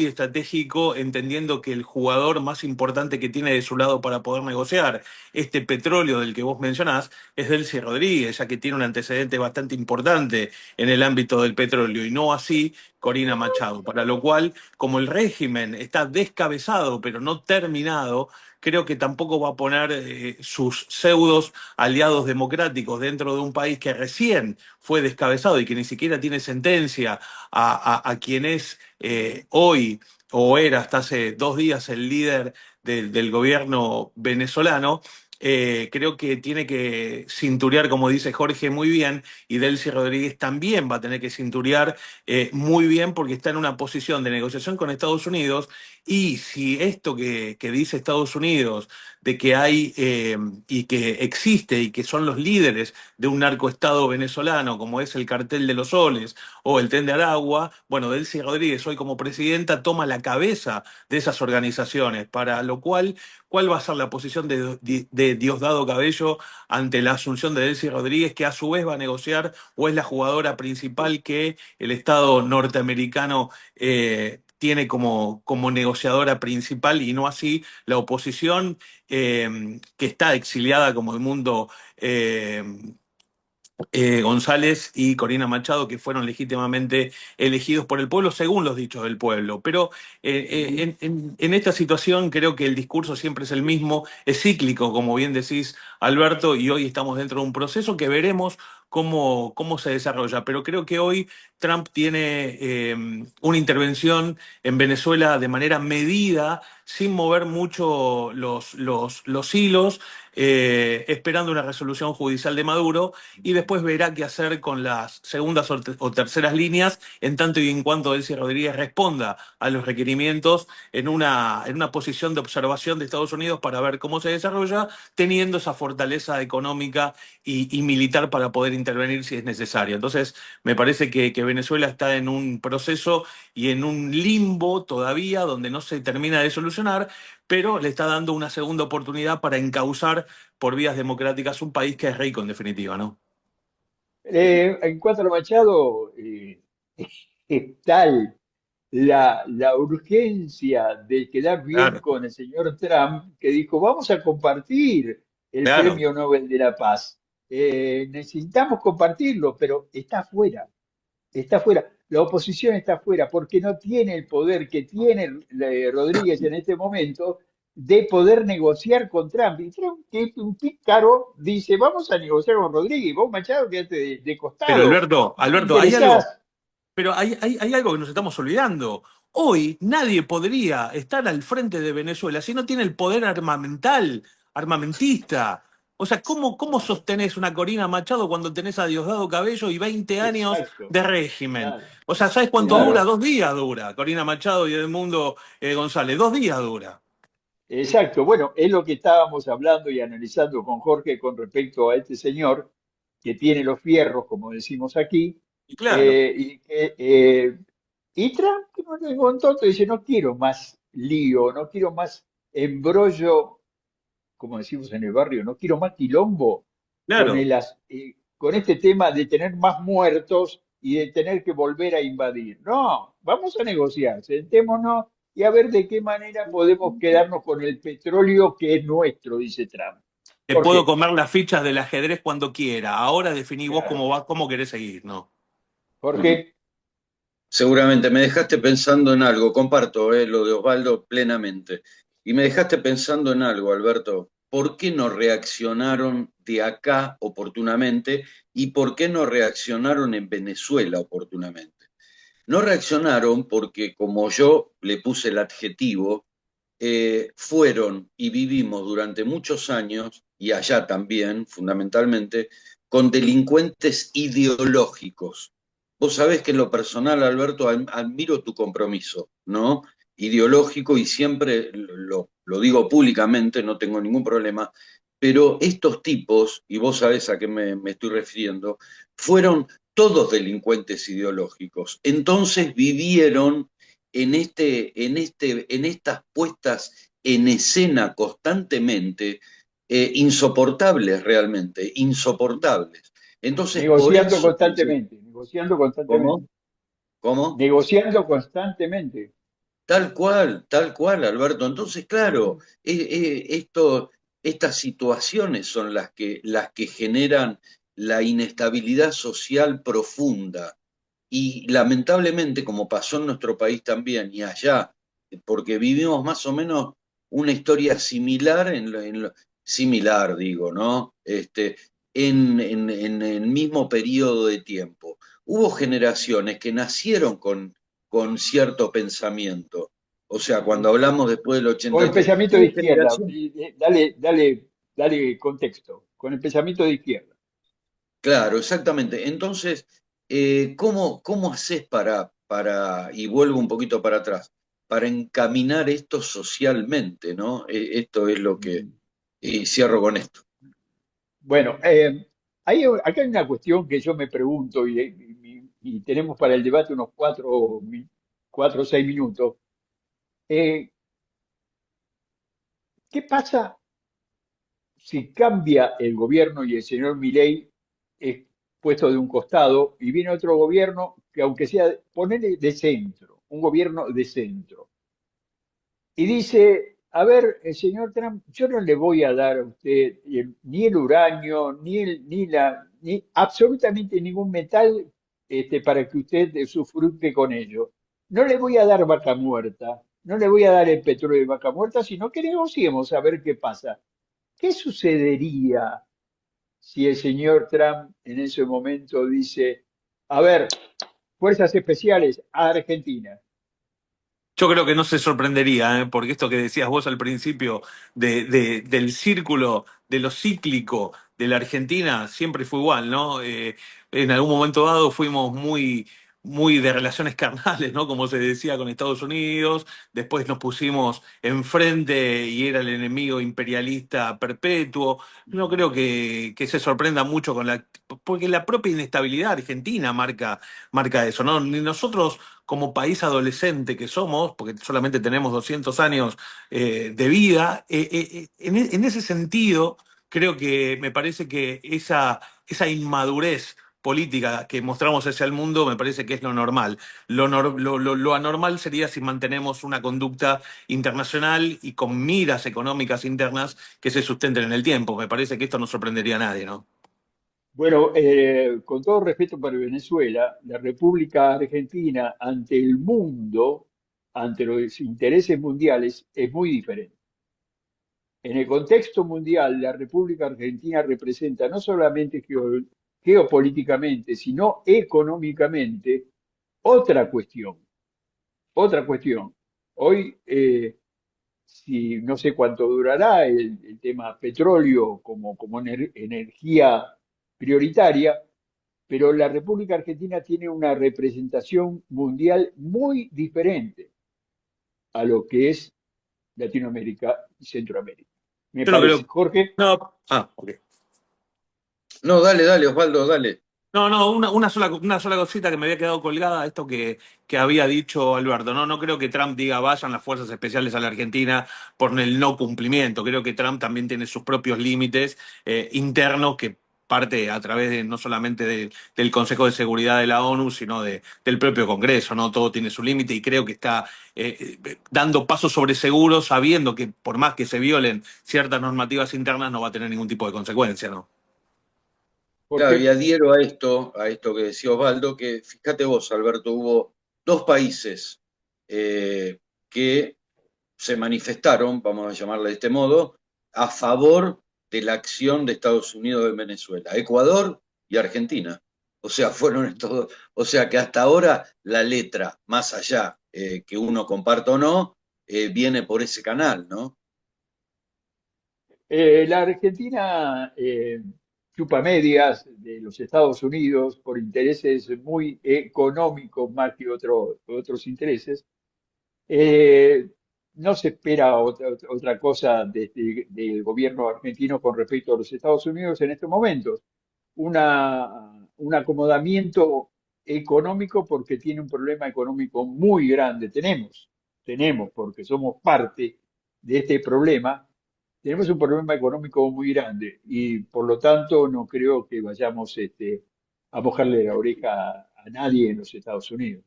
estratégico, entendiendo que el jugador más importante que tiene de su lado para poder negociar este petróleo del que vos mencionás es Delcy Rodríguez, ya que tiene un antecedente bastante importante en el ámbito del petróleo, y no así Corina Machado, para lo cual, como el régimen está descabezado pero no terminado, creo que tampoco va a poner sus pseudos aliados democráticos dentro de un país que recién fue descabezado y que ni siquiera tiene sentencia a quien es hoy o era hasta hace 2 días el líder del gobierno venezolano. Creo que tiene que cinturear, como dice Jorge, muy bien, y Delcy Rodríguez también va a tener que cinturear muy bien, porque está en una posición de negociación con Estados Unidos, y si esto que dice Estados Unidos de que hay y que existe y que son los líderes de un narcoestado venezolano, como es el Cartel de los Soles o el Tren de Aragua, bueno, Delcy Rodríguez hoy como presidenta toma la cabeza de esas organizaciones, para lo cual, ¿cuál va a ser la posición de Diosdado Cabello ante la asunción de Delcy Rodríguez, que a su vez va a negociar o es la jugadora principal que el Estado norteamericano tiene como negociadora principal y no así la oposición que está exiliada como el mundo González y Corina Machado, que fueron legítimamente elegidos por el pueblo según los dichos del pueblo. Pero en esta situación creo que el discurso siempre es el mismo, es cíclico, como bien decís, Alberto, y hoy estamos dentro de un proceso que veremos cómo se desarrolla. Pero creo que hoy Trump tiene una intervención en Venezuela de manera medida, sin mover mucho los hilos, esperando una resolución judicial de Maduro, y después verá qué hacer con las segundas o terceras líneas, en tanto y en cuanto Delcy Rodríguez responda a los requerimientos en una posición de observación de Estados Unidos para ver cómo se desarrolla, teniendo esa fortaleza económica y militar para poder intervenir si es necesario. Entonces, me parece que Venezuela está en un proceso y en un limbo todavía donde no se termina de solucionar, pero le está dando una segunda oportunidad para encauzar por vías democráticas un país que es rico en definitiva, ¿no? En cuanto a Machado, es tal la urgencia de quedar bien Claro, con el señor Trump que dijo, vamos a compartir el claro. Premio Nobel de la Paz. Necesitamos compartirlo, pero está fuera. Está fuera, la oposición está fuera porque no tiene el poder que tiene Rodríguez en este momento de poder negociar con Trump. Y Trump, que es un pícaro, dice, vamos a negociar con Rodríguez, vos Machado quédate de Pero costado, no te Alberto, hay algo, interesás. pero hay algo que nos estamos olvidando. Hoy nadie podría estar al frente de Venezuela si no tiene el poder armamental, armamentista. O sea, ¿cómo sostenés una Corina Machado cuando tenés a Diosdado Cabello y 20 años Exacto, de régimen? claro, O sea, ¿sabes cuánto dura? claro, 2 días dura Corina Machado y Edmundo González. 2 días dura. exacto. Bueno, es lo que estábamos hablando y analizando con Jorge con respecto a este señor que tiene los fierros, como decimos aquí, Y claro, y que y Trump, que no es un tonto, dice, no quiero más lío, no quiero más embrollo, como decimos en el barrio, no quiero más quilombo con claro. con este tema de tener más muertos y de tener que volver a invadir. No, vamos a negociar, sentémonos y a ver de qué manera podemos quedarnos con el petróleo que es nuestro, dice Trump. Te ¿Por puedo qué? comer las fichas del ajedrez cuando quiera. Ahora definí vos Claro. cómo querés seguir, ¿no? Jorge, Seguramente me dejaste pensando en algo, comparto lo de Osvaldo plenamente. Y me dejaste pensando en algo, Alberto. ¿Por qué no reaccionaron de acá oportunamente y por qué no reaccionaron en Venezuela oportunamente? No reaccionaron porque, como yo le puse el adjetivo, fueron y vivimos durante muchos años, y allá también, fundamentalmente, con delincuentes ideológicos. Vos sabés que en lo personal, Alberto, admiro tu compromiso, ¿no? Ideológico y siempre lo digo públicamente, no tengo ningún problema, pero estos tipos, y vos sabés a qué me estoy refiriendo, fueron todos delincuentes ideológicos. Entonces vivieron en estas puestas en escena constantemente, insoportables realmente, insoportables. Entonces, por negociando eso, constantemente, negociando constantemente, ¿cómo? ¿Cómo? negociando constantemente. Tal cual, Alberto. Entonces, claro, estas situaciones son las que generan la inestabilidad social profunda. Y lamentablemente, como pasó en nuestro país también y allá, porque vivimos más o menos una historia similar, similar digo, ¿no? En el mismo periodo de tiempo. Hubo generaciones que nacieron con cierto pensamiento. O sea, cuando hablamos después del Con el 83, pensamiento de hubo izquierda, generaciones. dale contexto, con el pensamiento de izquierda. Claro, exactamente. Entonces, ¿cómo haces y vuelvo un poquito para atrás, para encaminar esto socialmente, ¿no? Esto es Y cierro con esto. Bueno, acá hay una cuestión que yo me pregunto y tenemos para el debate unos 4 o 6 minutos. Eh, ¿Qué pasa si cambia el gobierno y el señor Milei es puesto de un costado y viene otro gobierno que aunque sea, ponele de centro, un gobierno de centro, y dice, a ver, el señor Trump, yo no le voy a dar a usted ni el uranio, ni absolutamente ningún metal para que usted sufructe con ello. No le voy a dar vaca muerta, no le voy a dar el petróleo de vaca muerta, sino que negociemos a ver qué pasa. ¿Qué sucedería si el señor Trump en ese momento dice, a ver, fuerzas especiales a Argentina? Yo creo que no se sorprendería, porque esto que decías vos al principio del círculo, de lo cíclico de la Argentina, siempre fue igual, ¿no? En algún momento dado fuimos muy de relaciones carnales, ¿no? Como se decía con Estados Unidos, después nos pusimos enfrente y era el enemigo imperialista perpetuo. No creo que se sorprenda mucho porque la propia inestabilidad argentina marca eso, ¿no? Ni nosotros como país adolescente que somos, porque solamente tenemos 200 años de vida, en ese sentido, creo que me parece que esa inmadurez política que mostramos hacia el mundo me parece que es lo normal. Lo anormal sería si mantenemos una conducta internacional y con miras económicas internas que se sustenten en el tiempo. Me parece que esto no sorprendería a nadie, ¿no? Bueno, con todo respeto para Venezuela, la República Argentina ante el mundo, ante los intereses mundiales, es muy diferente. En el contexto mundial, la República Argentina representa no solamente geopolíticamente, sino económicamente otra cuestión. Otra cuestión. Hoy, si no sé cuánto durará el tema petróleo como energía prioritaria, pero la República Argentina tiene una representación mundial muy diferente a lo que es Latinoamérica y Centroamérica. Me Yo no parece, creo. Jorge. No. Ah, ok. No, dale, dale, Osvaldo, dale. No, una sola cosita que me había quedado colgada, esto que había dicho Alberto. No creo que Trump diga vayan las fuerzas especiales a la Argentina por el no cumplimiento. Creo que Trump también tiene sus propios límites internos que parte a través de no solamente del Consejo de Seguridad de la ONU, sino del propio Congreso, ¿no? Todo tiene su límite y creo que está dando pasos sobre seguros, sabiendo que por más que se violen ciertas normativas internas, no va a tener ningún tipo de consecuencia, ¿no? Claro, y Jorge. adhiero a esto que decía Osvaldo, que fíjate vos, Alberto, hubo dos países que se manifestaron, vamos a llamarle de este modo, a favor de la acción de Estados Unidos en Venezuela, Ecuador y Argentina. O sea, fueron estos dos. O sea que hasta ahora la letra, más allá que uno comparta o no, viene por ese canal, ¿no? La Argentina chupa medias de los Estados Unidos por intereses muy económicos más que otros intereses. Eh, no se espera otra cosa del gobierno argentino con respecto a los Estados Unidos en estos momentos. Un acomodamiento económico porque tiene un problema económico muy grande. Tenemos, porque somos parte de este problema, tenemos un problema económico muy grande y por lo tanto no creo que vayamos a mojarle la oreja a nadie en los Estados Unidos.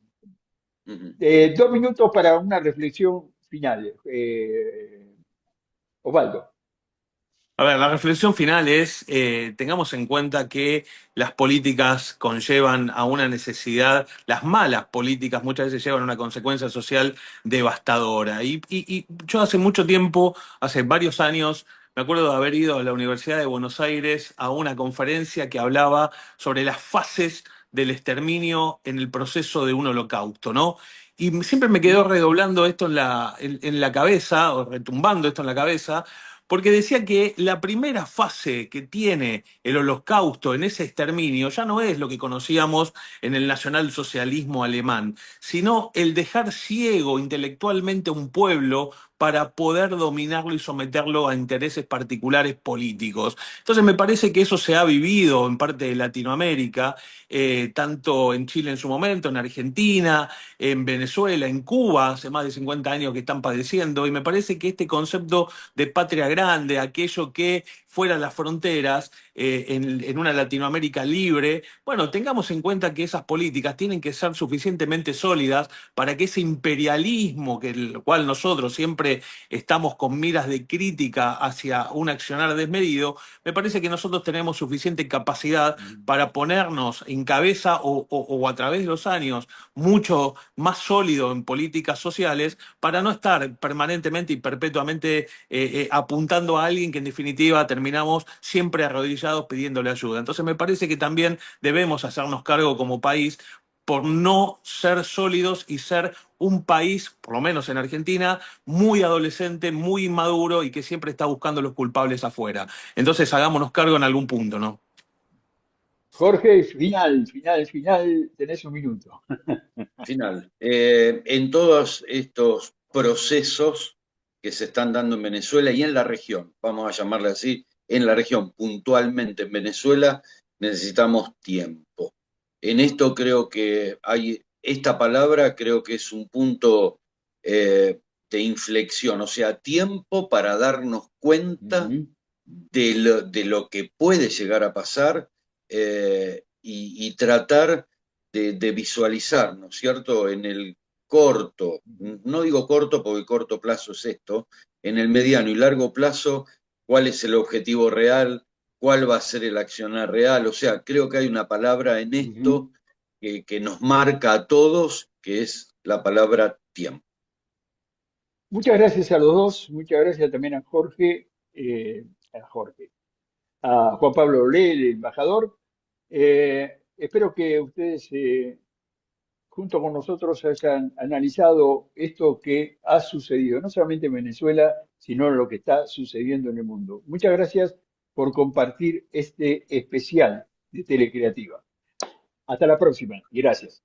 Ujú. 2 minutos para una reflexión final. Osvaldo. A ver, la reflexión final es, tengamos en cuenta que las políticas conllevan a una necesidad, las malas políticas muchas veces llevan a una consecuencia social devastadora. Y yo hace mucho tiempo, hace varios años, me acuerdo de haber ido a la Universidad de Buenos Aires a una conferencia que hablaba sobre las fases del exterminio en el proceso de un holocausto, ¿no? Y siempre me quedó redoblando esto en la cabeza, o retumbando esto en la cabeza, porque decía que la primera fase que tiene el holocausto en ese exterminio ya no es lo que conocíamos en el nacionalsocialismo alemán, sino el dejar ciego intelectualmente a un pueblo para poder dominarlo y someterlo a intereses particulares políticos. Entonces me parece que eso se ha vivido en parte de Latinoamérica, tanto en Chile en su momento, en Argentina, en Venezuela, en Cuba, hace más de 50 años que están padeciendo, y me parece que este concepto de patria grande, aquello que fuera las fronteras, en una Latinoamérica libre, bueno, tengamos en cuenta que esas políticas tienen que ser suficientemente sólidas para que ese imperialismo, que el cual nosotros siempre estamos con miras de crítica hacia un accionar desmedido, me parece que nosotros tenemos suficiente capacidad para ponernos en cabeza o a través de los años mucho más sólido en políticas sociales para no estar permanentemente y perpetuamente apuntando a alguien que en definitiva terminamos siempre arrodillados pidiéndole ayuda. Entonces me parece que también debemos hacernos cargo como país por no ser sólidos y ser un país, por lo menos en Argentina, muy adolescente, muy inmaduro y que siempre está buscando los culpables afuera. Entonces hagámonos cargo en algún punto, ¿no? Jorge, final, tenés un minuto. Final. En todos estos procesos que se están dando en Venezuela y en la región, vamos a llamarle así, en la región, puntualmente en Venezuela, necesitamos tiempo. En esto creo que esta palabra creo que es un punto de inflexión, o sea, tiempo para darnos cuenta de lo que puede llegar a pasar, y tratar de visualizar, ¿no es cierto?, en el corto, no digo corto porque corto plazo es esto, en el mediano y largo plazo, cuál es el objetivo real, cuál va a ser el accionar real. O sea, creo que hay una palabra en esto que nos marca a todos, que es la palabra tiempo. Muchas gracias a los dos, muchas gracias también a Jorge, a Juan Pablo Olé, el embajador. Espero que ustedes, junto con nosotros, hayan analizado esto que ha sucedido, no solamente en Venezuela, sino lo que está sucediendo en el mundo. Muchas gracias por compartir este especial de Telecreativa. Hasta la próxima y gracias.